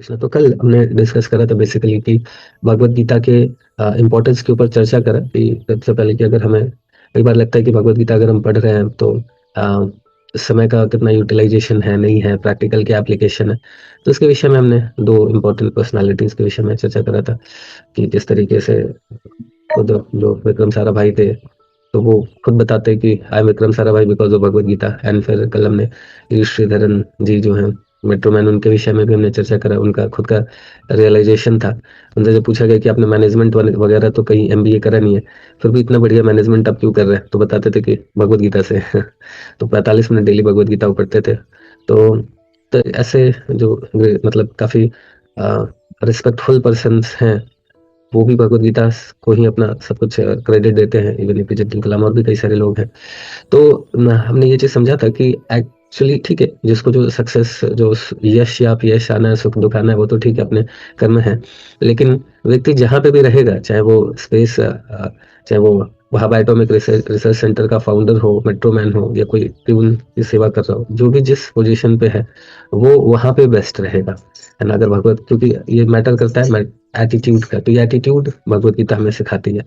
कृष्ण। तो कल हमने डिस्कस करा था बेसिकली कि भगवत गीता के इम्पोर्टेंस के ऊपर चर्चा करा कि सबसे पहले कि अगर हमें कई बार लगता है कि भगवत गीता अगर हम पढ़ रहे हैं तो अ, समय का कितना यूटिलाइजेशन है, नहीं है, प्रैक्टिकल क्या एप्लीकेशन है। तो इसके विषय में हमने दो इम्पोर्टेंट पर्सनालिटीज के विषय में चर्चा करा था कि किस तरीके से खुद जो विक्रम साराभाई थे, तो वो खुद बताते हैं कि I am Vikram Sarabhai because of Bhagavad Gita. And फिर कल हमने श्रीधरन जी जो हैं मेट्रोमैन, उनके विषय में भी हमने चर्चा करा। उनका खुद का रियलाइजेशन था। उनसे जब पूछा गया कि आपने मैनेजमेंट वगैरह तो कहीं एमबीए करा नहीं है, फिर भी इतना बढ़िया मैनेजमेंट आप क्यों कर रहे हैं, तो बताते थे कि भगवत गीता से। तो 45 मिनट डेली भगवत गीता वो पढ़ते थे। तो ऐसे जो मतलब काफी रिस्पेक्टफुल पर्सन्स हैं, वो भी भगवत गीता को ही अपना सब कुछ क्रेडिट देते हैं। इवन एपीजे अब्दुल कलाम और भी कई सारे लोग हैं। तो हमने ये चीज समझा था कि एक्चुअली ठीक है, जिसको जो सक्सेस, जो यश या अपयश आना है, सुख दुख आना है, वो तो ठीक है, अपने कर्म है। लेकिन व्यक्ति जहाँ पे भी रहेगा, चाहे वो स्पेस, चाहे वो वहाब एटॉमिक रिसर्च सेंटर का फाउंडर हो, मेट्रोमैन हो, या कोई प्यून की सेवा कर रहा हो, जो भी जिस पोजीशन पे है वो वहां पे बेस्ट रहेगा, है ना। अगर भगवत, क्योंकि ये मैटर करता है एटीट्यूड का, तो ये एटीट्यूड भगवत गीता हमें सिखाती है।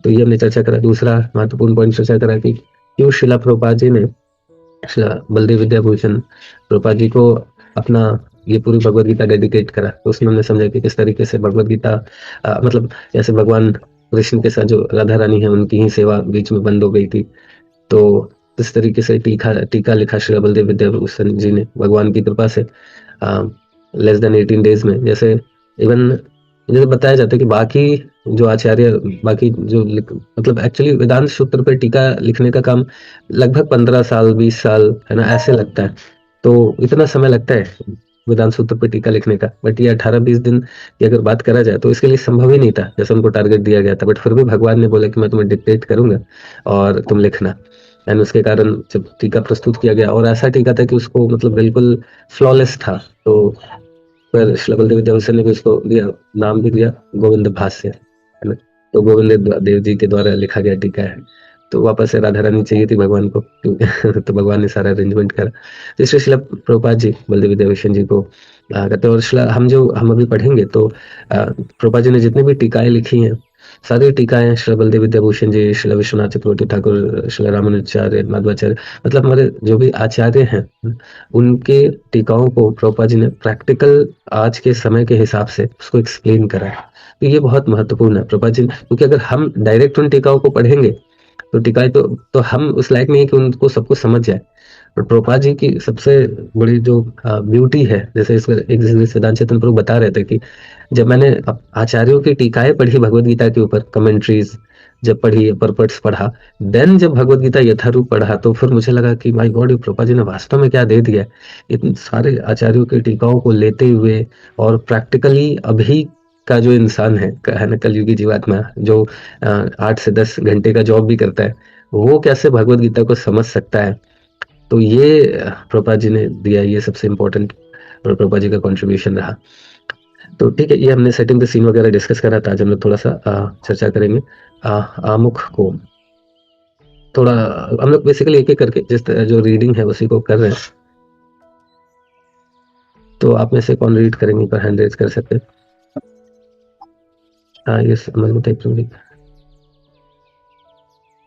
तो ये हमने चर्चा करा। दूसरा महत्वपूर्ण पॉइंट चर्चा करा कि क्यों शिला प्रभुपाद जी ने श्रीला बलदेव विद्याभूषण प्रभुपाद जी को अपना ये पूरी भगवत गीता डेडिकेट करा। तो उसमें हमने समझा कि किस तरीके से भगवत गीता मतलब जैसे भगवान कृष्ण के साथ जो राधा रानी है, उनकी ही सेवा बीच में बंद हो गई थी। तो इस तरीके से टीका टीका लिखा श्री बलदेव विद्याभूषण जी ने भगवान की कृपा से लेस देन 18 डेज में। जैसे इवन जैसे बताया जाता है कि बाकी जो आचार्य, बाकी जो मतलब एक्चुअली वेदांत सूत्र पे टीका लिखने का काम लगभग 15 साल 20 साल, है ना, ऐसे लगता है। तो इतना समय लगता है वेदांत सूत्र पे टीका लिखने का। बट ये 18-20 दिन की अगर बात करा जाए तो इसके लिए संभव ही नहीं था, जैसे उनको टारगेट दिया गया था। बट फिर भी भगवान ने बोला कि मैं तुम्हें डिक्टेट करूंगा और तुम लिखना। एंड उसके कारण जब टीका प्रस्तुत किया गया, और ऐसा टीका था कि उसको मतलब बिल्कुल फ्लॉलेस था। तो फिर श्री बलदेव विद्याभूषण ने भी उसको दिया, नाम भी दिया गोविंद भाष्य, है ना। तो गोविंद देव जी के द्वारा लिखा गया टीका है। तो वापस से राधा रानी चाहिए थी भगवान को, तो भगवान ने सारा अरेंजमेंट करा। तो इसलिए शिला प्रभुपाद जी बलदेव विद्याभूषण जी को कहते हैं। और हम अभी पढ़ेंगे तो प्रभुपाद जी ने जितनी भी टीकाएं लिखी हैं, सारी टीकाएं श्री बलदेव विद्याभूषण जी, श्री विश्वनाथ चक्रवर्ती ठाकुर, श्री रामानुजाचार्य, माधवाचार्य, मतलब हमारे जो भी आचार्य हैं, उनके टीकाओं को प्रभुपाद जी ने प्रैक्टिकल आज के समय के हिसाब से उसको एक्सप्लेन करा है। तो ये बहुत महत्वपूर्ण है प्रभुपाद जी, क्योंकि अगर हम डायरेक्ट उन टीकाओं को पढ़ेंगे तो टीकाएं तो हम उस लायक नहीं है कि उनको सब कुछ समझ जाए। और प्रभुपाद जी की सबसे बड़ी जो ब्यूटी है, जैसे इस एक सिद्धांत चेतन प्रभु बता रहे थे कि जब मैंने आचार्यों की टीकाएं पढ़ी भगवत गीता के ऊपर, कमेंट्रीज जब पढ़ी, परपट्स पढ़ा, देन जब भगवत गीता यथारूप पढ़ा, तो फिर मुझे लगा कि माय गॉड, ये प्रभुपाद जी ने वास्तव में क्या दे दिया है। इतने सारे आचार्यों की टीकाओं को लेते हुए और प्रैक्टिकली अभी का जो इंसान है ना, कलयुगी जीवात्मा जो 8 से 10 घंटे का जॉब भी करता है, वो कैसे भगवत गीता को समझ सकता है। तो ये प्रभुपाद जी ने दिया, ये सबसे इम्पोर्टेंट प्रभुपाद जी का कंट्रीब्यूशन रहा। तो ठीक है, ये हमने सेटिंग द सीन वगैरह डिस्कस करा था। आज हम लोग थोड़ा सा चर्चा करेंगे आमुख को। थोड़ा हम लोग बेसिकली एक एक करके जिस जो रीडिंग है उसी को कर रहे हैं। तो आप में से कौन रीड करेंगे, पर हैंड रेज कर सकते हैं। ये समझ में टाइप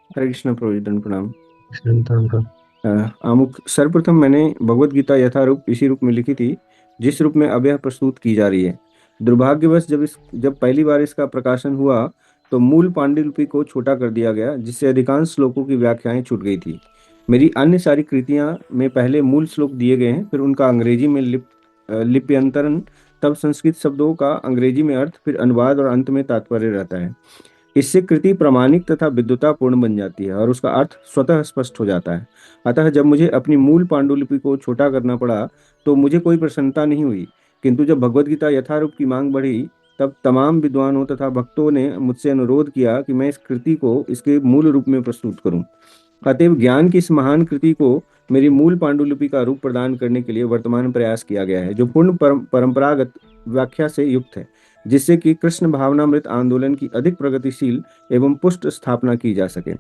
हरे कृष्ण प्रभु, दंड प्रणाम। आमुख, सर्वप्रथम मैंने भगवत गीता यथारूप इसी रूप में लिखी थी जिस रूप में अब यह प्रस्तुत की जा रही है। दुर्भाग्यवश जब पहली बार इसका प्रकाशन हुआ तो मूल पांडुलिपि को छोटा कर दिया गया, जिससे अधिकांश श्लोकों की व्याख्याएं छूट गई थी। मेरी अन्य सारी कृतियां में पहले मूल श्लोक दिए गए हैं, फिर उनका अंग्रेजी में लिप्यंतरण, तब संस्कृत शब्दों का अंग्रेजी में अर्थ, फिर अनुवाद और अंत में तात्पर्य रहता है। इससे कृति प्रामाणिक तथा विद्वतापूर्ण बन जाती है और उसका अर्थ स्वतः स्पष्ट हो जाता है। अतः जब मुझे अपनी मूल पांडुलिपि को छोटा करना पड़ा तो मुझे कोई प्रसन्नता नहीं हुई, किंतु जब भगवत गीता यथारूप की मांग बढ़ी तब तमाम विद्वानों तथा भक्तों ने मुझसे अनुरोध किया कि मैं इस कृति को इसके मूल रूप में प्रस्तुत करूं। अतएव ज्ञान की इस महान कृति को मेरी मूल पांडुलिपि का रूप प्रदान करने के लिए वर्तमान प्रयास किया गया है, जो पूर्ण परंपरागत व्याख्या से युक्त है, जिससे कि कृष्ण भावनामृत आंदोलन की अधिक प्रगतिशील एवं पुष्ट स्थापना की जा सके।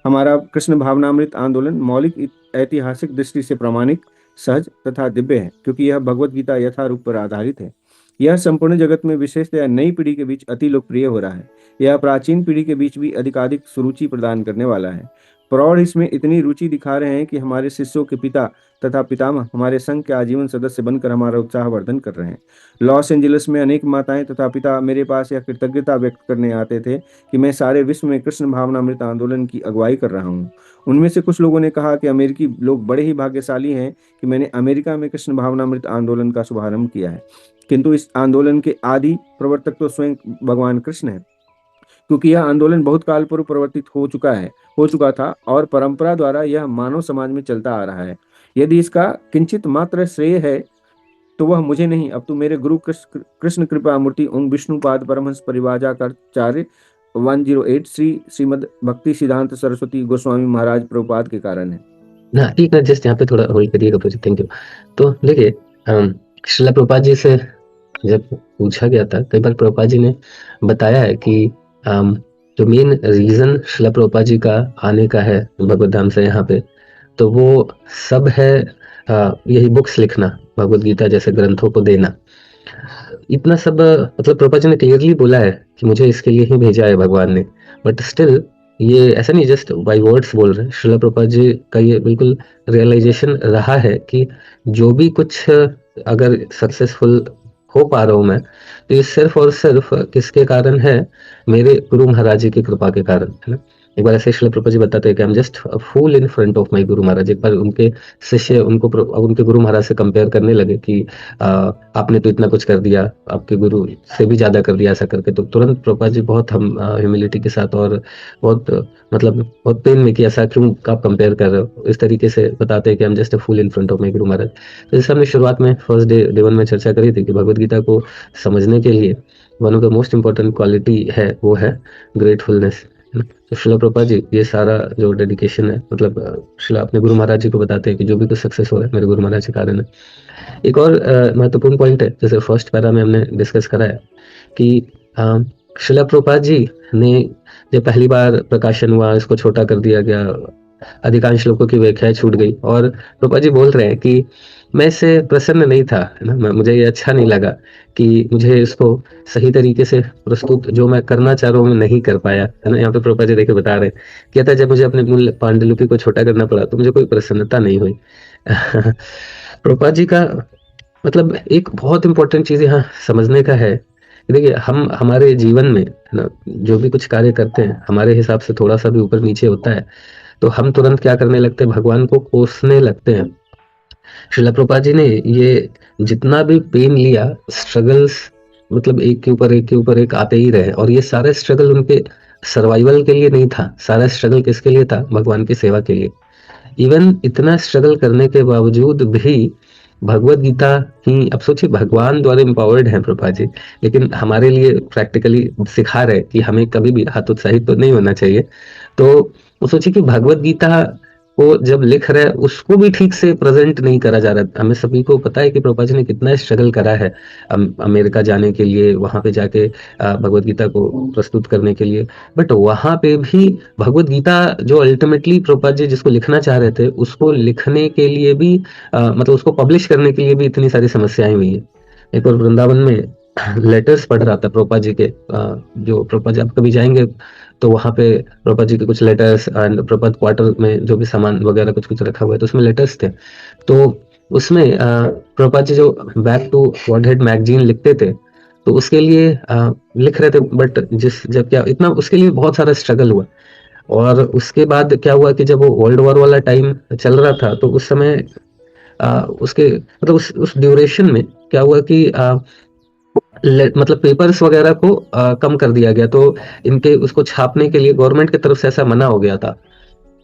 हमारा कृष्ण भावनामृत आंदोलन मौलिक ऐतिहासिक दृष्टि से प्रामाणिक, सहज तथा दिव्य है, क्योंकि यह भगवत गीता यथारूप पर आधारित है। यह संपूर्ण जगत में विशेषतया नई पीढ़ी के बीच अति लोकप्रिय हो रहा है। यह प्राचीन पीढ़ी के बीच भी अधिकाधिक सुरुचि प्रदान करने वाला है। प्रौढ़ इसमें इतनी रुचि दिखा रहे हैं कि हमारे शिष्यों के पिता तथा पितामह हमारे संघ के आजीवन सदस्य बनकर हमारा उत्साहवर्धन कर रहे हैं। लॉस एंजलिस में अनेक माताएं तथा पिता मेरे पास यह कृतज्ञता व्यक्त करने आते थे कि मैं सारे विश्व में कृष्ण भावनामृत आंदोलन की अगुवाई कर रहा हूँ। उनमें से कुछ लोगों ने कहा कि अमेरिकी लोग बड़े ही भाग्यशाली हैं कि मैंने अमेरिका में कृष्ण भावनामृत आंदोलन का शुभारंभ किया है, किंतु इस आंदोलन के आदि प्रवर्तक तो स्वयं भगवान कृष्ण है, क्योंकि यह आंदोलन बहुत काल पूर्व प्रवर्तित हो चुका था और परंपरा द्वारा यह मानव समाज में चलता आ रहा है। यदि इसका किंचित मात्र श्रेय है तो वह मुझे नहीं, अब तो मेरे गुरु कृष्ण कृपा मूर्ति ओम विष्णुपाद परमहंस परिव्राजकाचार्य 108 श्रीमद भक्ति सिद्धांत सरस्वती गोस्वामी महाराज प्रभुपाद के कारण है। ना ठीक है, जस्ट यहाँ पे थोड़ा होल्ड करिएगा प्रोजेक्ट, थैंक यू। तो देखिए, श्रीला प्रभुपाद जी से जब पूछा गया था, कई बार प्रभुपाद जी ने बताया है कि जो मेन रीजन श्रीला प्रभुपाद जी का आने का है भगवत धाम से यहाँ पे, तो वो सब है यही बुक्स लिखना, भगवत गीता जैसे ग्रंथों को देना, इतना सब मतलब प्रभुपाद जी ने क्लियरली बोला है कि मुझे इसके लिए ही भेजा है भगवान ने। बट स्टिल ये ऐसा नहीं जस्ट बाय वर्ड्स बोल रहे हैं, श्रीला प्रभुपाद जी का ये बिल्कुल रियलाइजेशन रहा है कि जो भी कुछ अगर सक्सेसफुल हो पा रहा हूँ मैं, तो ये सिर्फ और सिर्फ किसके कारण है, मेरे गुरु महाराज जी की कृपा के कारण, है ना। एक बार ऐसे श्रील प्रभुपाद जी बताते हैं कि I am just fool in front of my guru Maharaj. एक बार उनके शिष्य उनके गुरु महाराज से कंपेयर करने लगे कि आपने तो इतना कुछ कर दिया, आपके गुरु से भी ज्यादा कर दिया, ऐसा करके तो तुरंत प्रभुपाद जी बहुत हम ह्यूमिलिटी के साथ और बहुत मतलब बहुत पेन में कि ऐसा क्यों आप कंपेयर कर रहे हो, इस तरीके से बताते हैं कि I am just a fool in front of my guru Maharaj. तो जैसे हमने शुरुआत में फर्स्ट डे वन में चर्चा करी थी कि भगवत गीता को समझने के लिए one of the most important quality है वो है ग्रेटफुलनेस। तो श्रीला प्रभुपाद जी ये सारा जो डेडिकेशन है, मतलब श्रीला अपने गुरु महाराज जी को बताते हैं कि जो भी कुछ सक्सेस हो रहा है मेरे गुरु महाराज के कारण है। एक और महत्वपूर्ण पॉइंट है, जैसे फर्स्ट पैरा में हमने डिस्कस करा है कि श्रीला प्रभुपाद जी ने जब पहली बार प्रकाशन हुआ, इसको छोटा कर दिया गया, अधिकांश लोगों की व्याख्या छूट गई, और प्रभुपाद जी बोल रहे हैं कि मैं इससे प्रसन्न नहीं था, है ना, मुझे ये अच्छा नहीं लगा कि मुझे इसको सही तरीके से प्रस्तुत जो मैं करना चाह रहा हूँ मैं नहीं कर पाया, है ना। यहाँ पे प्रभुपाद जी देखिए बता रहे हैं, क्या था, जब मुझे अपने मूल पांडुलिपि को छोटा करना पड़ा तो मुझे कोई प्रसन्नता नहीं हुई। प्रभुपाद जी का मतलब एक बहुत इंपॉर्टेंट चीज यहाँ समझने का है, देखिए हम हमारे जीवन में, है ना, जो भी कुछ कार्य करते हैं हमारे हिसाब से थोड़ा सा भी ऊपर नीचे होता है तो हम तुरंत क्या करने लगते हैं, भगवान को कोसने लगते हैं। श्रीला प्रभुपाद जी ने ये जितना भी पेन लिया, स्ट्रगल्स मतलब एक के ऊपर एक के ऊपर एक आते ही रहे, और ये सारे स्ट्रगल उनके सर्वाइवल के लिए नहीं था, सारा स्ट्रगल किसके लिए था, भगवान की सेवा के लिए। इवन इतना स्ट्रगल करने के बावजूद भी भगवत गीता ही, अब सोचिए भगवान द्वारा एम्पावर्ड है प्रभुपाद जी, लेकिन हमारे लिए प्रैक्टिकली सिखा रहे कि हमें कभी भी हतोत्साहित तो नहीं होना चाहिए। तो वो सोचिए कि भगवत गीता को जब लिख रहे हैं उसको भी ठीक से प्रेजेंट नहीं करा जा रहा। हमें सभी को पता है कि प्रभुपाद जी ने कितना स्ट्रगल करा है अमेरिका जाने के लिए, वहां पे जाके भगवत गीता को प्रस्तुत करने के लिए, बट वहां पे भी भगवत गीता जो अल्टीमेटली प्रभुपाद जी जिसको लिखना चाह रहे थे उसको लिखने के लिए भी मतलब उसको पब्लिश करने के लिए भी इतनी सारी समस्याएं हुई है। एक और वृंदावन में लेटर्स पढ़ रहा था प्रभुपाद जी के, जो प्रभुपाद जी आप कभी जाएंगे तो वहां पे प्रभुपाद जी के कुछ लेटर्स एंड प्रभुपाद क्वार्टर में जो भी सामान वगैरह कुछ कुछ रखा हुआ है तो उसमें लेटर्स थे। तो उसमें प्रभुपाद जी जो back to Godhead magazine लिखते थे तो उसके लिए लिख रहे थे, बट जब क्या इतना उसके लिए बहुत सारा स्ट्रगल हुआ। और उसके बाद क्या हुआ कि जब वो वर्ल्ड वॉर वाला टाइम चल रहा था तो उस समय उसके मतलब उस ड्यूरेशन में क्या हुआ कि मतलब पेपर्स वगैरह को कम कर दिया गया, तो इनके उसको छापने के लिए गवर्नमेंट की तरफ से ऐसा मना हो गया था।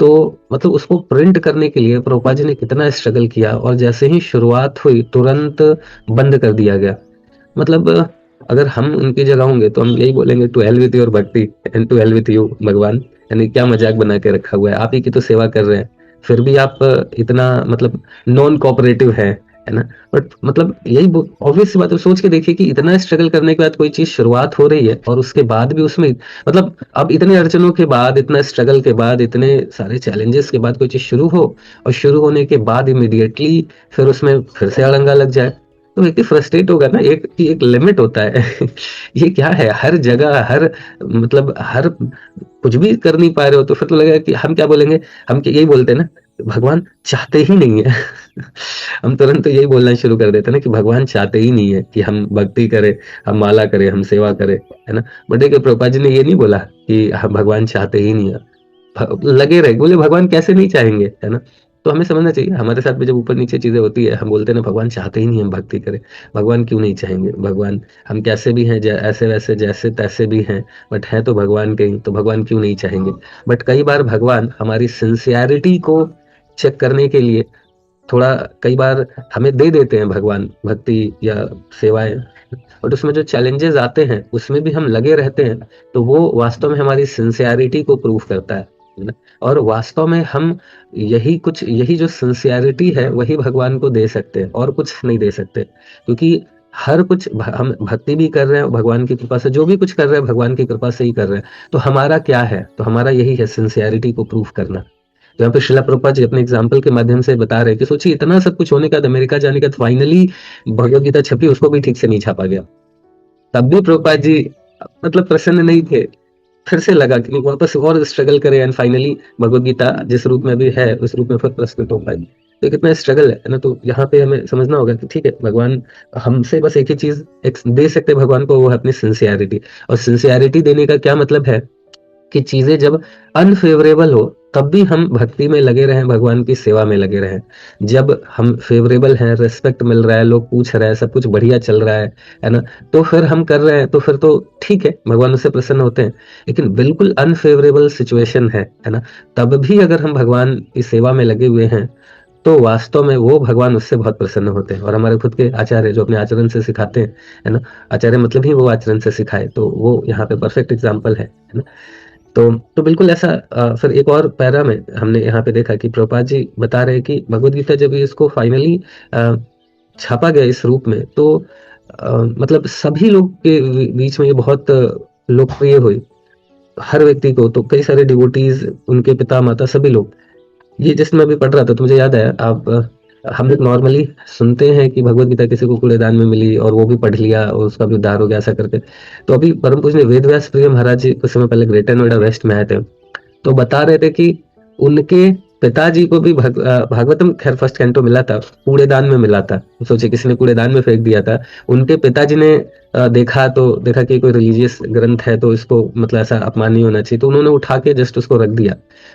तो मतलब उसको प्रिंट करने के लिए प्रभुपाद जी ने कितना स्ट्रगल किया, और जैसे ही शुरुआत हुई तुरंत बंद कर दिया गया। मतलब अगर हम उनकी जगह होंगे तो हम यही बोलेंगे, to hell with your bhakti and to hell with you Bhagwan, यानी क्या मजाक बना के रखा हुआ है, आप ही की तो सेवा कर रहे हैं, फिर भी आप इतना मतलब नॉन कोऑपरेटिव है ना। बट मतलब यही ऑब्वियस सी बात है, सोच के देखिए कि इतना स्ट्रगल करने के बाद कोई चीज शुरुआत हो रही है और उसके बाद भी उसमें मतलब अब इतने अड़चनों के बाद, इतना स्ट्रगल के बाद, इतने सारे चैलेंजेस के बाद कोई चीज शुरू हो, और शुरू होने के बाद इमीडिएटली फिर उसमें फिर से अड़ंगा लग जाए, तो व्यक्ति फ्रस्ट्रेट होगा ना, एक लिमिट होता है। ये क्या है, हर जगह हर मतलब हर कुछ भी कर नहीं पा रहे हो, तो फिर तो लगेगा कि हम क्या बोलेंगे, हम यही बोलते हैं ना, भगवान चाहते ही नहीं है। हम तुरंत तो यही बोलना शुरू कर देते हैं ना कि भगवान चाहते ही नहीं है कि हम भक्ति करें, हम माला करें, हम सेवा करें, है ना। बट देखिए प्रभुपाद जी ने ये नहीं बोला कि हम भगवान चाहते ही नहीं है, लगे रहे, बोले भगवान कैसे नहीं चाहेंगे, है ना। तो हमें समझना चाहिए, हमारे साथ में जब ऊपर नीचे चीजें होती है, हम बोलते हैं ना भगवान चाहते ही नहीं हम भक्ति करें, भगवान क्यों नहीं चाहेंगे, भगवान हम कैसे भी हैं, ऐसे वैसे जैसे तैसे भी हैं, बट है तो भगवान के ही, तो भगवान क्यों नहीं चाहेंगे। बट कई बार भगवान हमारी सिंसियरिटी को चेक करने के लिए थोड़ा, कई बार हमें दे देते हैं भगवान भक्ति या सेवाएं, और उसमें जो चैलेंजेस आते हैं उसमें भी हम लगे रहते हैं, तो वो वास्तव में हमारी सिंसियरिटी को प्रूव करता है ना। और वास्तव में हम यही जो सिंसियरिटी है वही भगवान को दे सकते हैं, और कुछ नहीं दे सकते, क्योंकि हर कुछ हम भक्ति भी कर रहे हैं भगवान की कृपा से, जो भी कुछ कर रहे हैं भगवान की कृपा से ही कर रहे हैं। तो हमारा क्या है, तो हमारा यही है सिंसियरिटी को प्रूव करना। तो यहाँ पे शिला प्रभुपाद जी अपने एग्जाम्पल के माध्यम से बता रहे हैं कि सोचिए इतना सब कुछ होने के बाद, अमेरिका जाने के बाद फाइनली भगवत गीता छपी, उसको भी ठीक से नहीं छापा गया। तब भी प्रभुपाद जी मतलब प्रसन्न नहीं थे, फिर से लगा कि वापस और स्ट्रगल करें, एंड फाइनली भगवत गीता जिस रूप में भी है उस रूप में फिर प्रस्तुत हो पाएगी। तो कितना स्ट्रगल है ना। तो यहाँ पे हमें समझना होगा कि ठीक है, भगवान हमसे बस एक ही चीज दे सकते हैं भगवान को, वो है अपनी सिंसियरिटी। और सिंसियरिटी देने का क्या मतलब है कि चीजें जब अनफेवरेबल हो तब भी हम भक्ति में लगे रहें, भगवान की सेवा में लगे रहें। जब हम फेवरेबल हैं, रिस्पेक्ट मिल रहा है, लोग पूछ रहे हैं, सब कुछ बढ़िया चल रहा है ना, तो फिर हम कर रहे हैं, तो फिर तो ठीक है, भगवान उससे प्रसन्न होते हैं। लेकिन बिल्कुल अनफेवरेबल सिचुएशन है ना, तब भी अगर हम भगवान की सेवा में लगे हुए हैं, तो वास्तव में वो भगवान उससे बहुत प्रसन्न होते हैं। और हमारे खुद के आचार्य जो अपने आचरण से सिखाते हैं, है ना, आचार्य मतलब ही वो आचरण से सिखाए, तो वो यहाँ पे परफेक्ट एग्जाम्पल है ना। तो बिल्कुल ऐसा फिर एक और पैरा में हमने यहाँ पे देखा कि प्रभुपाद जी बता रहे हैं कि भगवत गीता जब इसको फाइनली छापा गया इस रूप में, तो मतलब सभी लोग के बीच में ये बहुत लोकप्रिय हुई, हर व्यक्ति को, तो कई सारे डिवोटीज, उनके पिता माता सभी लोग। ये जस्ट मैं अभी पढ़ रहा था तो मुझे याद आया, आप हम लोग नॉर्मली सुनते हैं कि भगवत गीता किसी को कूड़ेदान में मिली और वो भी पढ़ लिया और उसका भी उद्धार हो गया, ऐसा करके। तो अभी परम पूज्य वेद व्यास प्रिय महाराज जी कुछ समय पहले ग्रेटर नोएडा वेस्ट में आए थे, तो बता रहे थे कि उनके पिताजी को भी भागवतम खैर फर्स्ट कैंटो मिला था, कूड़ेदान में मिला था। सोचे किसी ने कूड़ेदान में फेंक दिया था, उनके पिताजी ने देखा कि कोई रिलीजियस ग्रंथ है तो इसको मतलब ऐसा अपमान नहीं होना चाहिए, तो उन्होंने उठा के जस्ट उसको रख दिया,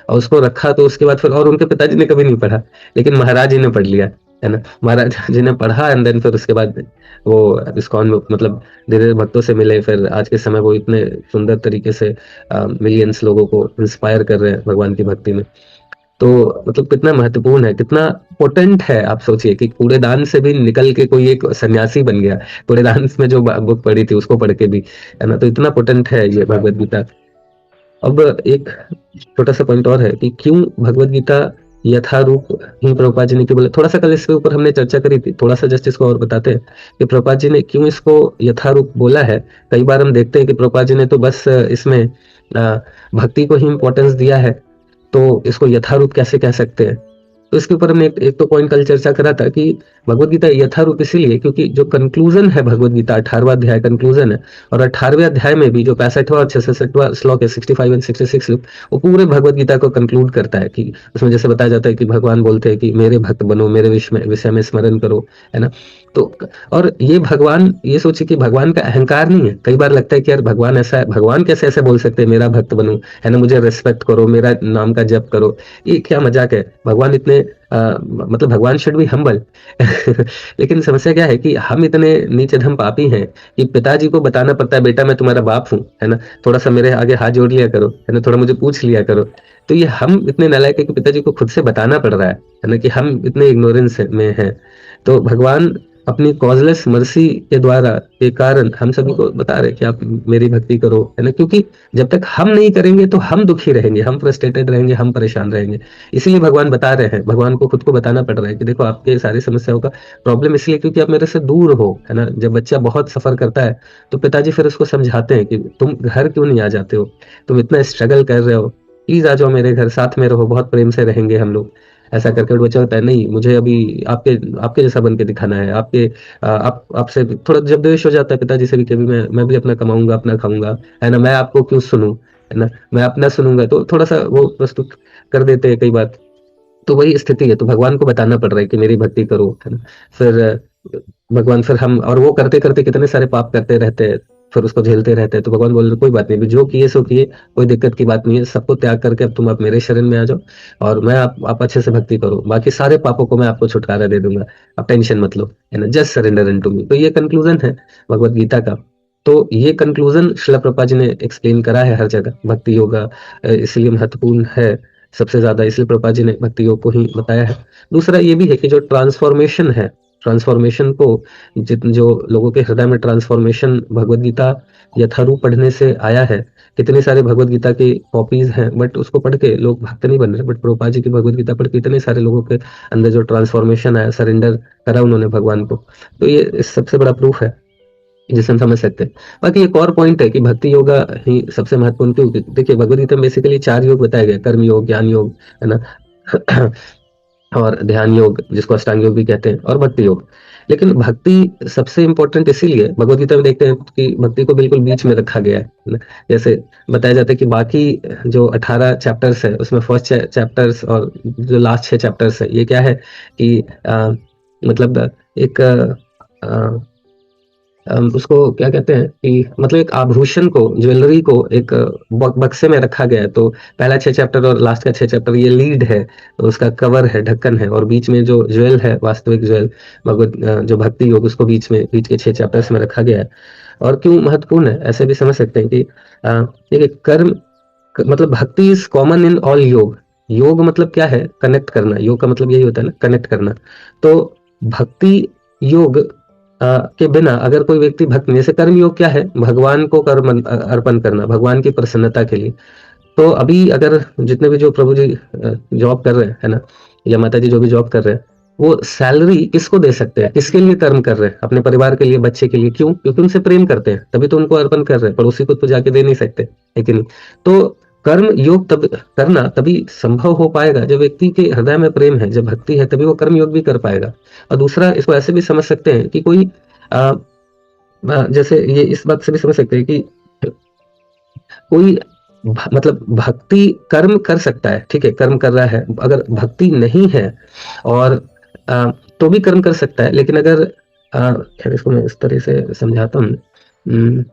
और उसको रखा तो उसके बाद फिर, और उनके पिताजी ने कभी नहीं पढ़ा, लेकिन महाराज जी ने पढ़ लिया, है ना। महाराज जी ने पढ़ा, एंड देन फिर उसके बाद वो इस्कॉन में मतलब धीरे धीरे भक्तों से मिले, फिर आज के समय वो इतने सुंदर तरीके से मिलियंस लोगों को इंस्पायर कर रहे हैं भगवान की भक्ति में। तो मतलब कितना महत्वपूर्ण है, कितना पोटेंट है। आप सोचिए कि कूड़ेदान से भी निकल के कोई एक सन्यासी बन गया, कूड़ेदान में जो बुक पढ़ी थी उसको पढ़ के भी, है ना। तो इतना पोटेंट है ये भगवत गीता। अब एक छोटा सा पॉइंट और है कि क्यों भगवत गीता यथारूप ही प्रभुपाद जी ने क्यों बोला, थोड़ा सा कल इसके ऊपर हमने चर्चा करी थी, थोड़ा सा जस्ट इसको और बताते हैं कि प्रभुपाद जी ने क्यों इसको यथारूप बोला है। कई बार हम देखते हैं कि प्रभुपाद जी ने तो बस इसमें भक्ति को ही इम्पोर्टेंस दिया है, तो इसको यथारूप कैसे कह सकते हैं। तो इसके ऊपर हमने एक तो पॉइंट कल चर्चा करा था कि भगवत गीता यथारूप इसीलिए क्योंकि जो कंक्लूजन है भगवत गीता 18वां अध्याय कंक्लूजन है, और 18वें अध्याय में भी जो 65वां और 66वां श्लोक है 65 एंड 66, वो पूरे भगवत गीता को कंक्लूड करता है कि उसमें जैसे बताया जाता है कि भगवान बोलते हैं कि मेरे भक्त बनो, मेरे विषय में स्मरण करो, है ना। तो और ये भगवान, ये सोचिए कि भगवान का अहंकार नहीं है। कई बार लगता है कि यार भगवान ऐसा है, भगवान कैसे ऐसे बोल सकते हैं मेरा भक्त बनो, है ना, मुझे रेस्पेक्ट करो, मेरा नाम का जप करो, ये क्या मजाक है। भगवान इतने मतलब भगवान शुड बी हम्बल। लेकिन समस्या क्या है कि हम इतने नीचे धम पापी हैं कि पिताजी को बताना पड़ता है बेटा मैं तुम्हारा बाप हूँ, है ना, थोड़ा सा मेरे आगे हाथ जोड़ लिया करो, है ना, थोड़ा मुझे पूछ लिया करो। तो ये हम इतने नालायक है कि पिताजी को खुद से बताना पड़ रहा है ना, कि हम इतने इग्नोरेंस में हैं। तो भगवान अपनी कॉजलेस मर्सी के द्वारा के कारण हम सभी को बता रहे कि आप मेरी भक्ति करो, है ना, क्योंकि जब तक हम नहीं करेंगे तो हम दुखी रहेंगे, हम फ्रस्ट्रेटेड रहेंगे, हम परेशान रहेंगे। इसीलिए भगवान बता रहे हैं, भगवान को खुद को बताना पड़ रहा है कि देखो आपके सारी समस्याओं का प्रॉब्लम इसलिए क्योंकि आप मेरे से दूर हो, है ना। जब बच्चा बहुत सफर करता है तो पिताजी फिर उसको समझाते हैं कि तुम घर क्यों नहीं आ जाते हो, तुम इतना स्ट्रगल कर रहे हो, प्लीज आ जाओ मेरे घर, साथ में रहो, बहुत प्रेम से रहेंगे हम लोग, ऐसा करके बट बच्चा कहता है नहीं मुझे अभी आपके आपके जैसा बन के दिखाना है, आपके आप आपसे थोड़ा जब द्वेष हो जाता है पिताजी से भी कि अभी मैं भी अपना कमाऊंगा, अपना खाऊंगा, है ना, मैं आपको क्यों सुनूं, है ना, मैं अपना सुनूंगा, तो थोड़ा सा वो प्रस्तुत कर देते हैं कई बार। तो वही स्थिति है, तो भगवान को बताना पड़ रहा है कि मेरी भक्ति करो, है ना। फिर भगवान, फिर हम और वो करते करते कितने सारे पाप करते रहते हैं, फिर उसको झेलते रहते हैं, तो भगवान बोल रहे कोई बात नहीं, अभी जो किए सो किए, कोई दिक्कत की बात नहीं है, सबको त्याग करके अब तुम आप मेरे शरण में आ जाओ, और मैं आप अच्छे से भक्ति करो, बाकी सारे पापों को मैं आपको छुटकारा दे दूंगा, आप टेंशन मत लो, है ना, जस्ट सरेंडर इनटू मी। तो ये कंक्लूजन है भगवत गीता का। तो ये कंक्लूजन शिला प्रभुपाद जी ने एक्सप्लेन करा है हर जगह, भक्ति योगा इसलिए महत्वपूर्ण है सबसे ज्यादा, इसलिए प्रभुपाद जी ने भक्ति योग को ही बताया है। दूसरा ये भी है कि जो ट्रांसफॉर्मेशन है, ट्रांसफॉर्मेशन को जितने जो लोगों के हृदय में ट्रांसफॉर्मेशन भगवत गीता यथारूप पढ़ने से आया है, कितने सारे भगवत गीता की कॉपीज हैं बट उसको पढ़ के लोग भक्त नहीं बन रहे, बट प्रभुपाद जी की भगवत गीता पढ़ के इतने सारे लोगों के अंदर जो ट्रांसफॉर्मेशन आया, सरेंडर करा उन्होंने भगवान को, तो ये सबसे बड़ा प्रूफ है जिसे हम समझ सकते हैं। बाकी एक और पॉइंट है कि भक्ति योगा ही सबसे महत्वपूर्ण क्यों, देखिए भगवद गीता में बेसिकली 4 योग बताए गए, कर्म योग, ज्ञान योग, है ना, और ध्यान योग जिसको अष्टांग योग भी कहते हैं, और भक्ति योग। लेकिन भक्ति सबसे इंपॉर्टेंट इसीलिए भगवद गीता में देखते हैं कि भक्ति को बिल्कुल बीच में रखा गया है ना। जैसे बताया जाता है कि बाकी जो 18 चैप्टर्स है उसमें फर्स्ट चैप्टर्स और जो लास्ट 6 चैप्टर्स है ये क्या है कि मतलब एक उसको क्या कहते हैं कि मतलब एक आभूषण को, ज्वेलरी को एक बक्से में रखा गया है। तो पहला 6 चैप्टर और लास्ट का 6 चैप्टर ये लीड है, तो उसका कवर है, ढक्कन है, और बीच में जो ज्वेल है, वास्तविक ज्वेल भगवत जो भक्ति योग, उसको बीच में, बीच के 6 चैप्टर्स में रखा गया है। और क्यों महत्वपूर्ण है ऐसे भी समझ सकते हैं कि देखिए कर्म मतलब भक्ति इज कॉमन इन ऑल योग। योग मतलब क्या है, कनेक्ट करना, योग का मतलब यही होता है ना, कनेक्ट करना। तो भक्ति योग के बिना अगर कोई व्यक्ति भक्त नहीं, जैसे कर्म योग क्या है, भगवान को कर्म अर्पण करना, भगवान की प्रसन्नता के लिए। तो अभी अगर जितने भी जो प्रभु जी जॉब कर रहे हैं, है ना, या माता जी जो भी जॉब कर रहे हैं, वो सैलरी किसको दे सकते हैं, किसके लिए कर्म कर रहे हैं, अपने परिवार के लिए, बच्चे के लिए, क्यों, क्योंकि उनसे प्रेम करते हैं, तभी तो उनको अर्पण कर रहे हैं, पड़ोसी को तो जाके दे नहीं सकते, है कि नहीं। तो कर्म योग तब करना तभी संभव हो पाएगा जब व्यक्ति के हृदय में प्रेम है, जब भक्ति है, तभी वो कर्म योग भी कर पाएगा। और दूसरा इसको ऐसे भी समझ सकते हैं कि कोई जैसे ये इस बात से भी समझ सकते हैं कि कोई मतलब भक्ति कर्म कर सकता है, ठीक है, कर्म कर रहा है, अगर भक्ति नहीं है और तो भी कर्म कर सकता है, लेकिन अगर खैर इसको मैं इस तरह से समझाता हूँ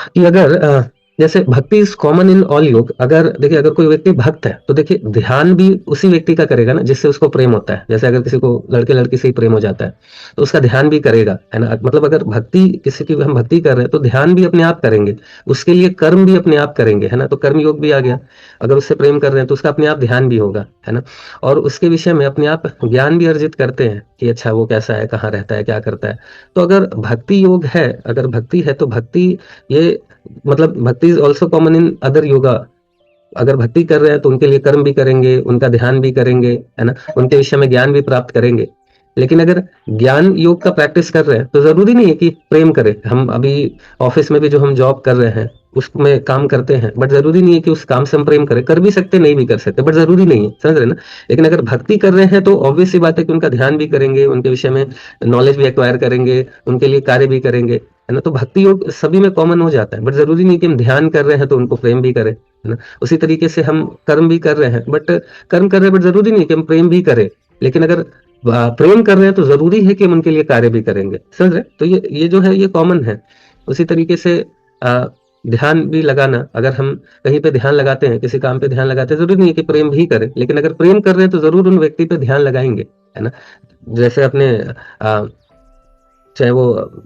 कि अगर जैसे भक्ति इज कॉमन इन ऑल योग, अगर देखिए अगर कोई व्यक्ति भक्त है तो देखिए ध्यान भी उसी व्यक्ति का करेगा ना जिससे उसको प्रेम होता है। जैसे अगर किसी को लड़के लड़की से ही प्रेम हो जाता है तो उसका ध्यान भी करेगा, है ना, मतलब अगर भक्ति किसी की हम भक्ति कर रहे हैं तो ध्यान भी अपने आप करेंगे, उसके लिए कर्म भी अपने आप करेंगे, है ना, तो कर्म योग भी आ गया। अगर उससे प्रेम कर रहे हैं तो उसका अपने आप ध्यान भी होगा, है ना, और उसके विषय में अपने आप ज्ञान भी अर्जित करते हैं कि अच्छा वो कैसा है, कहाँ रहता है, क्या करता है। तो अगर भक्ति योग है, अगर भक्ति है तो भक्ति ये मतलब भक्ति is also common in other yoga. अगर भक्ति कर रहे हैं तो उनके लिए कर्म भी करेंगे, उनका ध्यान भी करेंगे, है ना, उनके विषय में ज्ञान भी प्राप्त करेंगे। लेकिन अगर ज्ञान योग का प्रैक्टिस कर रहे हैं तो जरूरी नहीं है कि प्रेम करें। हम अभी ऑफिस में भी जो हम जॉब कर रहे हैं उसमें काम करते हैं, बट जरूरी नहीं है कि उस काम से हम प्रेम करें, कर भी सकते नहीं भी कर सकते, बट जरूरी नहीं है, समझ रहे ना। लेकिन अगर भक्ति कर रहे हैं तो ऑब्वियस सी बात है कि उनका ध्यान भी करेंगे, उनके विषय में नॉलेज भी एक्वायर करेंगे, उनके लिए कार्य भी करेंगे, है ना। तो भक्ति योग सभी में कॉमन हो जाता है, बट जरूरी नहीं कि हम ध्यान कर रहे हैं तो उनको प्रेम भी करें, है ना। उसी तरीके से हम कर्म भी कर रहे हैं, बट कर्म कर रहे हैं बट जरूरी नहीं कि हम प्रेम भी करें। लेकिन अगर प्रेम कर रहे हैं तो जरूरी है कि हम उनके लिए कार्य भी करेंगे, समझ रहे। तो ये जो है ये कॉमन है। उसी तरीके से ध्यान भी लगाना, अगर हम कहीं पे ध्यान लगाते हैं, किसी काम पे ध्यान लगाते हैं, जरूरी नहीं है कि प्रेम भी करें, लेकिन अगर प्रेम कर रहे हैं तो जरूर उन व्यक्ति पे ध्यान लगाएंगे, है ना। जैसे अपने चाहे वो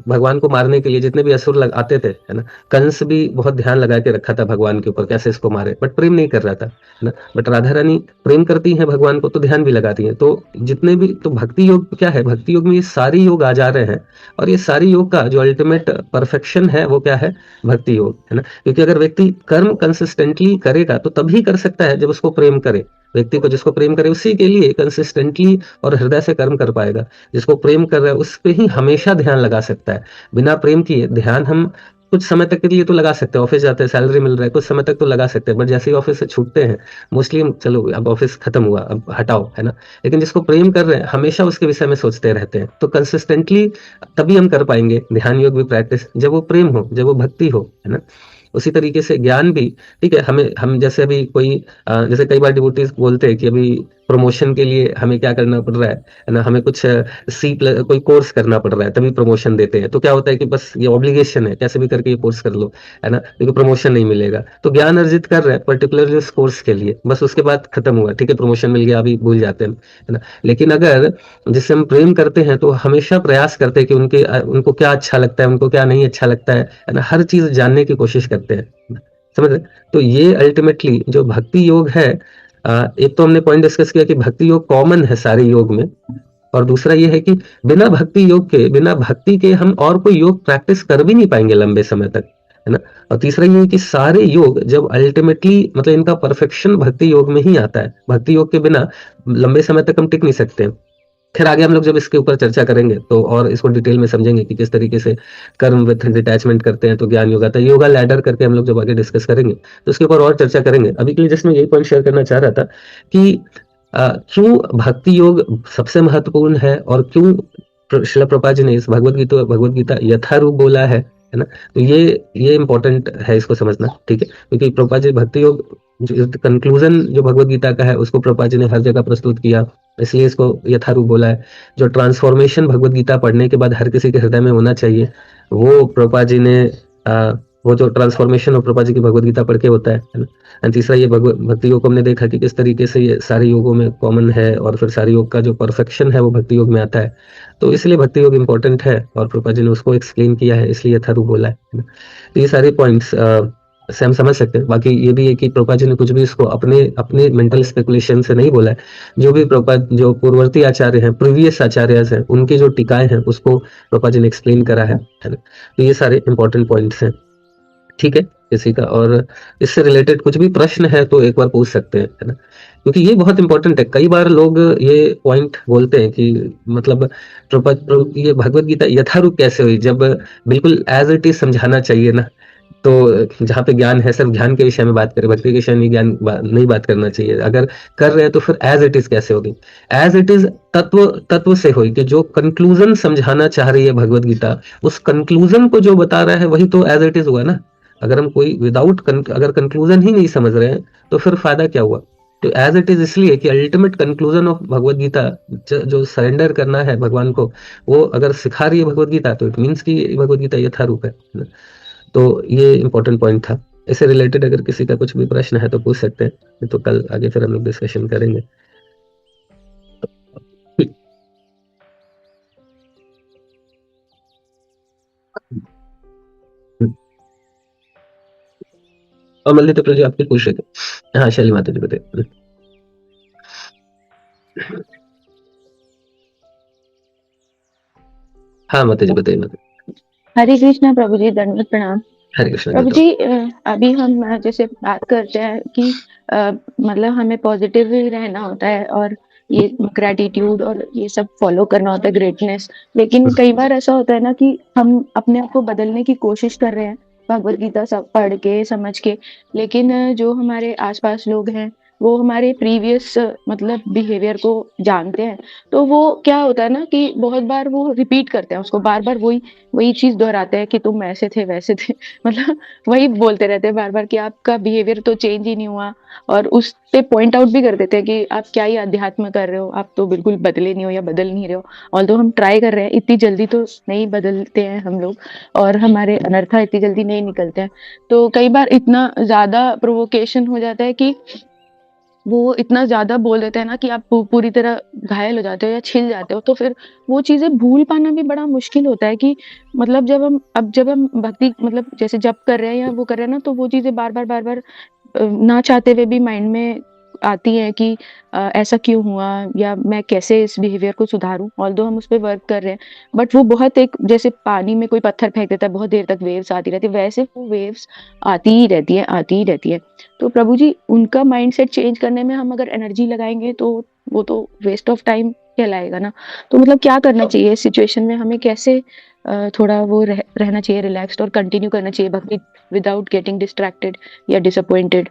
भगवान को मारने के लिए जितने भी असुर आते थे, है ना, कंस भी बहुत ध्यान लगा के रखा था भगवान के ऊपर, कैसे इसको मारे, बट प्रेम नहीं कर रहा था, है ना। बट राधा रानी प्रेम करती हैं भगवान को तो ध्यान भी लगाती हैं। तो जितने भी, तो भक्ति योग क्या है, भक्ति योग में ये सारी योग आ जा रहे हैं, और ये सारी योग का जो अल्टीमेट परफेक्शन है वो क्या है, भक्ति योग, है ना। क्योंकि अगर व्यक्ति कर्म कंसिस्टेंटली करेगा तो तभी कर सकता है जब उसको प्रेम करे। व्यक्ति को जिसको प्रेम करे उसी के लिए कंसिस्टेंटली और हृदय से कर्म कर पाएगा। जिसको प्रेम कर रहा है उस पे ही हमेशा ध्यान लगा सकता है। बिना प्रेम किए ध्यान हम कुछ समय तक के लिए तो लगा सकते हैं, ऑफिस जाते हैं, सैलरी मिल रहा है, कुछ समय तक तो लगा सकते हैं, बट जैसे ही ऑफिस से छूटते हैं मोस्टली हम, चलो अब ऑफिस खत्म हुआ, अब हटाओ, है ना। लेकिन जिसको प्रेम कर रहे हैं हमेशा उसके विषय में सोचते रहते हैं, तो कंसिस्टेंटली तभी हम कर पाएंगे ध्यान योग भी प्रैक्टिस, जब वो प्रेम हो, जब वो भक्ति हो, है ना। उसी तरीके से ज्ञान भी, ठीक है, हमें हम जैसे अभी कोई जैसे कई बार डिवोटीज बोलते हैं कि अभी प्रमोशन के लिए हमें क्या करना पड़ रहा है ना, हमें कुछ सी प्लस कोई कोर्स करना पड़ रहा है तभी प्रमोशन देते हैं, तो क्या होता है कि बस ये ऑब्लिगेशन है, कैसे भी करके ये कोर्स कर लो, है ना, क्योंकि प्रमोशन नहीं मिलेगा, तो ज्ञान अर्जित कर रहे हैं पर्टिकुलरली उस कोर्स के लिए, बस उसके बाद खत्म हुआ, ठीक है, प्रमोशन मिल गया, अभी भूल जाते हैं, है ना। लेकिन अगर जिससे हम प्रेम करते हैं तो हमेशा प्रयास करते हैं कि उनको क्या अच्छा लगता है, उनको क्या नहीं अच्छा लगता है ना, हर चीज जानने की कोशिश करते हैं, समझ रहे। तो ये अल्टीमेटली जो भक्ति योग है, एक तो हमने पॉइंट डिस्कस किया कि भक्ति योग कॉमन है सारे योग में, और दूसरा ये है कि बिना भक्ति योग के, बिना भक्ति के हम और कोई योग प्रैक्टिस कर भी नहीं पाएंगे लंबे समय तक, है ना। और तीसरा ये है कि सारे योग जब अल्टीमेटली मतलब इनका परफेक्शन भक्ति योग में ही आता है, भक्ति योग के बिना लंबे समय तक हम टिक नहीं सकते हैं। खैर आगे हम लोग जब इसके ऊपर चर्चा करेंगे तो और इसको डिटेल में समझेंगे कि किस तरीके से कर्म विथ डिटैचमेंट करते हैं तो ज्ञान योग आता है, योगा लैडर करके हम लोग जब आगे डिस्कस करेंगे तो उसके ऊपर और चर्चा करेंगे। अभी के लिए जस्ट मैं यही पॉइंट शेयर करना चाह रहा था कि क्यों भक्ति योग सबसे महत्वपूर्ण है, और क्यों शिला प्रभुपाद जी ने इस भगवत गीता यथारूप बोला है ना। तो ये इंपॉर्टेंट है इसको समझना, ठीक है, क्योंकि प्रभुपाद जी भक्ति योग कंक्लूजन जो भगवत गीता का है उसको प्रभुपाद जी ने हर जगह प्रस्तुत किया, इसलिए इसको यथारूप बोला है। जो ट्रांसफॉर्मेशन भगवत गीता पढ़ने के बाद हर किसी के हृदय में होना चाहिए, वो प्रभुपाद जी ने वो जो ट्रांसफॉर्मेशन और प्रभुपाद जी की भगवत गीता पढ़ के होता है ना। एंड तीसरा ये भक्ति योग को हमने देखा कि किस तरीके से ये सारे योगों में कॉमन है, और फिर सारे योग का जो परफेक्शन है वो भक्ति योग में आता है, तो इसलिए भक्ति योग इंपॉर्टेंट है और प्रभुपाद जी ने उसको एक्सप्लेन किया है, इसलिए यथारूप बोला है ना। तो ये सारे पॉइंट्स से हम समझ सकते हैं। बाकी ये भी है कि प्रभुपाद जी ने कुछ भी इसको अपने अपने मेंटल स्पेकुलेशन से नहीं बोला है, जो भी प्रभुपाद जो पूर्ववर्ती आचार्य हैं, प्रीवियस आचार्य हैं, उनके जो टीकाएं हैं उसको प्रभुपाद जी ने एक्सप्लेन करा है ना। तो ये सारे इंपॉर्टेंट पॉइंट्स हैं, ठीक है किसी का और इससे रिलेटेड कुछ भी प्रश्न है तो एक बार पूछ सकते हैं, है ना, क्योंकि ये बहुत इंपॉर्टेंट है। कई बार लोग ये पॉइंट बोलते हैं कि मतलब ये भगवत गीता यथारूप कैसे हुई, जब बिल्कुल एज इट इज समझाना चाहिए ना। तो जहाँ पे ज्ञान है सिर्फ ज्ञान के विषय में बात करें, भक्ति के विषय में नहीं बात करना चाहिए। अगर कर रहे हैं तो फिर एज इट इज कैसे होगी, एज इट इज तत्व तत्व से होगी, कि जो कंक्लूजन समझाना चाह रही है भगवत गीता, उस कंक्लूजन को जो बता रहा है वही तो एज इट इज हुआ ना। अगर हम कोई अगर कंक्लूजन ही नहीं समझ रहे हैं तो फिर फायदा क्या हुआ। तो एज इट इज इसलिए कि ultimate conclusion of Bhagavad Gita जो सरेंडर करना है भगवान को, वो अगर सिखा रही है भगवत गीता तो इट मीन्स कि भगवत गीता यथारूप है ना? तो ये इंपॉर्टेंट पॉइंट था। इससे रिलेटेड अगर किसी का कुछ भी प्रश्न है तो पूछ सकते हैं, नहीं तो कल आगे फिर हम लोग डिस्कशन करेंगे। और मल्ली तो जी आपके पूछ रहे थे, हाँ शैली माता जी बताइए। हाँ माता जी बताइए माता। हरे कृष्णा प्रभु जी, दंडवत प्रणाम। हरे कृष्ण प्रभु जी। जी, अभी हम जैसे बात करते हैं कि मतलब हमें पॉजिटिव ही रहना होता है और ये ग्रेटिट्यूड और ये सब फॉलो करना होता है, ग्रेटनेस। लेकिन कई बार ऐसा होता है ना कि हम अपने आप को बदलने की कोशिश कर रहे हैं भगवत गीता सब पढ़ के समझ के, लेकिन जो हमारे आसपास लोग हैं वो हमारे प्रीवियस मतलब बिहेवियर को जानते हैं, तो वो क्या होता है ना कि बहुत बार वो रिपीट करते हैं उसको, बार बार वही वही चीज दोहराते हैं कि तुम ऐसे थे वैसे थे मतलब वही बोलते रहते हैं बार बार कि आपका बिहेवियर तो चेंज ही नहीं हुआ। और उस पे पॉइंट आउट भी कर देते हैं कि आप क्या ही अध्यात्म कर रहे हो, आप तो बिल्कुल बदले नहीं हो या बदल नहीं रहे हो। ऑल्दो हम ट्राई कर रहे हैं, इतनी जल्दी तो नहीं बदलते हैं हम लोग और हमारे अनर्था इतनी जल्दी नहीं निकलते हैं। तो कई बार इतना ज्यादा प्रोवोकेशन हो जाता है कि वो इतना ज़्यादा बोल देते हैं ना कि आप पूरी तरह घायल हो जाते हो या छिल जाते हो, तो फिर वो चीज़ें भूल पाना भी बड़ा मुश्किल होता है कि मतलब जब हम भक्ति मतलब जैसे जप कर रहे हैं या वो कर रहे हैं ना, तो वो चीज़ें बार-बार ना चाहते हुए भी माइंड में आती हैं कि ऐसा क्यों हुआ या मैं कैसे इस बिहेवियर को सुधारूँ? ऑल्दो हम उस पे वर्क कर रहे हैं, बट वो बहुत एक जैसे पानी में कोई पत्थर फेंक देता है, बहुत देर तक वेव्स आती रहती है, वैसे वो वेव्स आती ही रहती हैं, आती ही रहती हैं। तो प्रभु जी, उनका माइंडसेट चेंज करने में हम अगर एनर्जी लगाएँगे तो वो तो वेस्ट ऑफ टाइम कहलाएगा ना। तो मतलब क्या करना चाहिए इस सिचुएशन में, हमें कैसे थोड़ा वो रहना चाहिए रिलैक्स्ड और कंटिन्यू करना चाहिए भक्ति विदाउट गेटिंग डिस्ट्रैक्टेड या डिसअपॉइंटेड?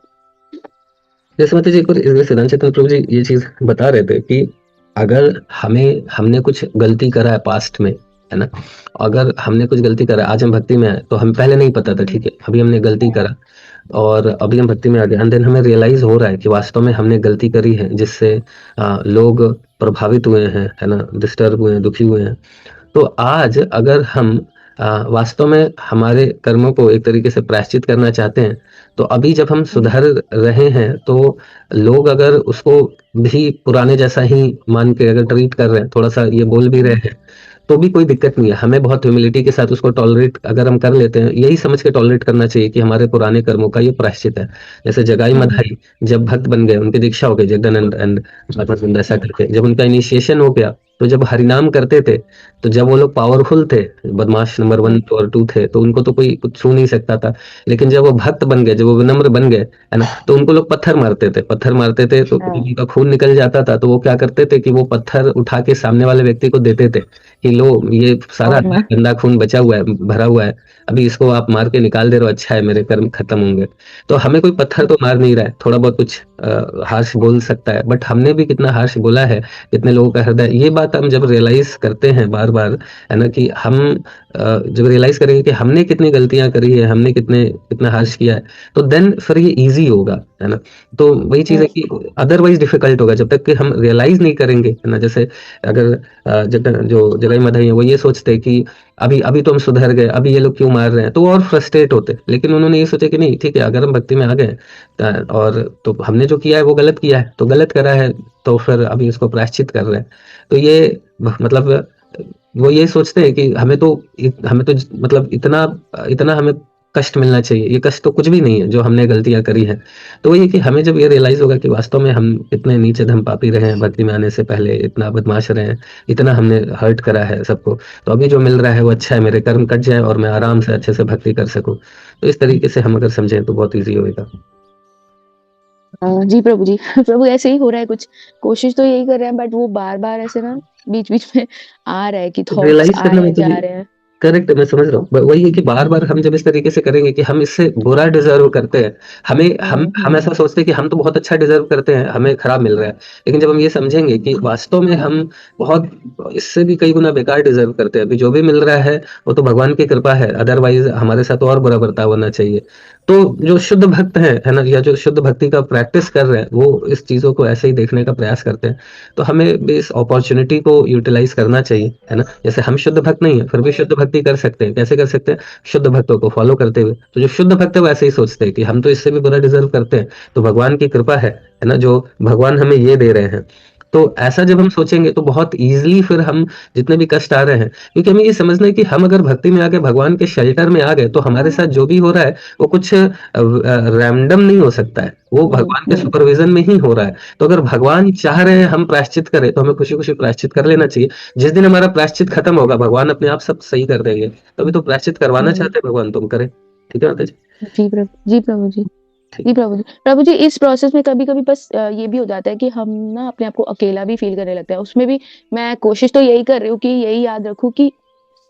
जैसे माता जी सिद्धांत चैतन्य प्रभु जी ये चीज बता रहे थे कि अगर हमने कुछ गलती करा है पास्ट में, है ना, अगर हमने कुछ गलती करा, आज हम भक्ति में आए तो हम पहले नहीं पता था, ठीक है, अभी हमने गलती करा और अभी हम भक्ति में आ गए एंड देन हमें रियलाइज हो रहा है कि वास्तव में हमने गलती करी है जिससे लोग प्रभावित हुए हैं, है ना, डिस्टर्ब हुए हैं, दुखी हुए हैं। तो आज अगर हम वास्तव में हमारे कर्मों को एक तरीके से प्रायश्चित करना चाहते हैं, तो अभी जब हम सुधर रहे हैं तो लोग अगर उसको भी पुराने जैसा ही मान के अगर ट्रीट कर रहे हैं, थोड़ा सा ये बोल भी रहे हैं, तो भी कोई दिक्कत नहीं है। हमें बहुत ह्यूमिलिटी के साथ उसको टॉलरेट अगर हम कर लेते हैं, यही समझ के टॉलरेट करना चाहिए कि हमारे पुराने कर्मों का ये प्रायश्चित है। जैसे जगाई मधाई जब भक्त बन गए, उनकी दीक्षा हो गई जगदानंद एंड ऐसा करके, जब उनका इनिशिएशन हो गया तो जब हरिनाम करते थे, तो जब वो लोग पावरफुल थे, बदमाश नंबर 1 और 2 थे, तो उनको तो कोई कुछ छू नहीं सकता था। लेकिन जब वो भक्त बन गए, जब वो विनम्र बन गए, है ना, तो उनको लोग पत्थर मारते थे तो जब उनका खून निकल जाता था तो वो क्या करते थे कि वो पत्थर उठा के सामने वाले व्यक्ति को देते थे कि लो, ये सारा गंदा खून बचा हुआ है, भरा हुआ है, अभी इसको आप मार के निकाल दे रहे हो, अच्छा है, मेरे कर्म खत्म होंगे। तो हमें कोई पत्थर तो मार नहीं रहा है, थोड़ा बहुत कुछ हार्श बोल सकता है, बट हमने भी कितना हार्श बोला है, कितने लोगों का हृदय, ये बात हम जब रियलाइज करते हैं बार बार, है ना, कि हम जब रियलाइज करेंगे कि हमने कितनी गलतियां करी है, हमने कितना हार्श किया है, तो देन फिर ये इजी होगा, है ना। तो वही चीज है कि अदरवाइज डिफिकल्ट होगा जब तक कि हम रियलाइज नहीं करेंगे, है ना। जैसे अगर जो जगाई मधाई है वो ये सोचते कि अभी अभी तो हम सुधर गए, अभी ये लोग क्यों मार रहे हैं, तो वो और फ्रस्ट्रेट होते। लेकिन उन्होंने ये सोचा कि नहीं, ठीक है, अगर हम भक्ति में आ गए और तो हमने जो किया है वो गलत किया है, तो गलत करा है, तो फिर अभी इसको प्रायश्चित कर रहे हैं। तो ये मतलब वो ये सोचते हैं कि हमें तो मतलब इतना इतना हमें कष्ट मिलना चाहिए, ये कष्ट तो कुछ भी नहीं है जो हमने गलतियां करी हैं। तो ये कि हमें जब ये रियलाइज होगा कि वास्तव में हम इतने नीचे धम पापी रहे हैं, भक्ति में आने से पहले इतना बदमाश रहे हैं, इतना हमने हर्ट करा है सबको, तो अभी जो मिल रहा है वो अच्छा है, मेरे कर्म कट जाए और मैं आराम से अच्छे से भक्ति कर सकूं। तो इस तरीके से हम अगर समझें तो बहुत ईजी होगा। जी प्रभु जी। प्रभु ऐसे ही हो रहा है, कुछ कोशिश तो यही कर रहे हैं, बट वो बार बार ऐसे ना बीच बीच में आ रहा है कि थॉट्स रियलाइज करना आए मतलब जा रहे हैं। करेक्ट, मैं समझ रहा हूँ, वही है कि बार बार हम जब इस तरीके से करेंगे कि हम इससे बुरा डिजर्व करते हैं, हम ऐसा सोचते हैं कि हम तो बहुत अच्छा डिजर्व करते हैं, हमें खराब मिल रहा है। लेकिन जब हम ये समझेंगे कि वास्तव में हम बहुत इससे भी कई गुना बेकार डिजर्व करते हैं, अभी जो भी मिल रहा है वो तो भगवान की कृपा है, अदरवाइज हमारे साथ और बुरा बर्ताव होना चाहिए। तो जो शुद्ध भक्त है ना, या जो शुद्ध भक्ति का प्रैक्टिस कर रहे हैं, वो इस चीजों को ऐसे ही देखने का प्रयास करते हैं। तो हमें भी इस अपॉर्चुनिटी को यूटिलाइज करना चाहिए, है ना। जैसे हम शुद्ध भक्त नहीं है, फिर भी शुद्ध भक्ति कर सकते हैं। कैसे कर सकते हैं? शुद्ध भक्तों को फॉलो करते हुए। तो जो शुद्ध भक्त है वो ऐसे ही सोचते हैं कि हम तो इससे भी बुरा डिजर्व करते हैं, तो भगवान की कृपा है ना, जो भगवान हमें ये दे रहे हैं। तो ऐसा जब हम सोचेंगे तो बहुत इजीली फिर हम जितने भी कष्ट आ रहे हैं, क्योंकि हमें ये समझना है कि हम अगर भक्ति में आ गए, भगवान के शेल्टर में आ गए, तो हमारे साथ जो भी हो रहा है वो कुछ रैंडम नहीं हो सकता है, वो भगवान के सुपरविजन में ही हो रहा है। तो अगर भगवान चाह रहे हैं हम प्रायश्चित करें, तो हमें खुशी खुशी प्रायश्चित कर लेना चाहिए। जिस दिन हमारा प्रायश्चित खत्म होगा, भगवान अपने आप सब सही कर देंगे। तभी तो प्रायश्चित करवाना चाहते हैं भगवान, तुम करें। ठीक है माता जी? जी प्रभु जी। प्रभु जी ठीक। जी प्रभु जी। प्रभु जी, इस प्रोसेस में कभी कभी बस ये भी हो जाता है कि हम ना अपने आप को अकेला भी फील करने लगता है। उसमें भी मैं कोशिश तो यही कर रही हूँ कि यही याद रखूं कि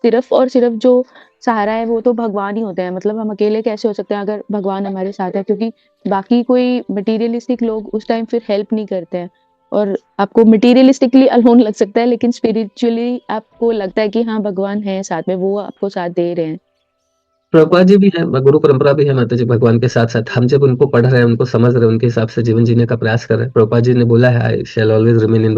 सिर्फ और सिर्फ जो सहारा है वो तो भगवान ही होते हैं। मतलब हम अकेले कैसे हो सकते हैं अगर भगवान हमारे साथ है, क्योंकि बाकी कोई मटेरियलिस्टिक लोग उस टाइम फिर हेल्प नहीं करते हैं। और आपको मटेरियलिस्टिकली अलोन लग सकता है, लेकिन स्पिरिचुअली आपको लगता है कि हाँ भगवान है साथ में, वो आपको साथ दे रहे हैं। प्रभुपाद जी भी है, गुरु परंपरा भी है माता जी, भगवान के साथ साथ हम जब उनको पढ़ रहे हैं, उनको समझ रहे हैं, उनके हिसाब से जीवन जीने का प्रयास कर रहे हैं। प्रभुपाद जी ने बोला है, I shall always remain in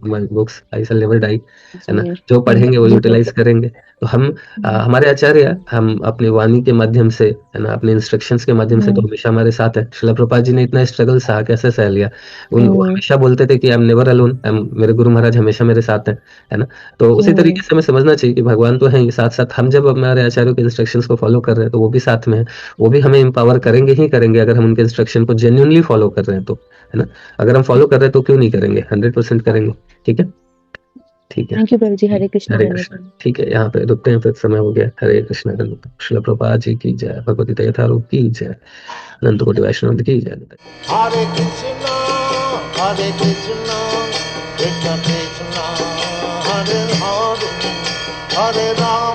my books, I shall never die, है ना। जो पढ़ेंगे वो यूटिलाइज करेंगे। तो हम हमारे आचार्य, हम अपनी वाणी के माध्यम से, है ना, अपने इंस्ट्रक्शंस के माध्यम से तो हमेशा हमारे साथ है। श्रील प्रभुपाद जी ने इतना स्ट्रगल सहा, कैसे सह लिया। वो हमेशा बोलते थे कि आई एम नेवर अलोन, मेरे गुरु महाराज हमेशा मेरे साथ है ना। तो उसी तरीके से हमें समझना चाहिए कि भगवान तो है ही साथ साथ, हम जब हमारे आचार्यों के इंस्ट्रक्शंस को फॉलो कर रहे हैं तो वो भी साथ में है। वो भी हमें एम्पावर करेंगे ही करेंगे अगर हम उनके इंस्ट्रक्शन को जेन्युइनली फॉलो कर रहे हैं तो, है ना। अगर हम फॉलो कर रहे हैं तो क्यों नहीं करेंगे, 100% करेंगे। ठीक है, ठीक है। थैंक यू प्रभु जी। हरे कृष्ण। हरे कृष्ण। ठीक है, यहाँ पे रुकते हैं, फिर समय हो गया। हरे कृष्ण। श्रील प्रभुपाद जी की जय, भगवती यथारूप की जय, अनंत कोटि वैष्णव की जय। हरे Krishna Krishna Krishna, Hare Hare, Hare Ram.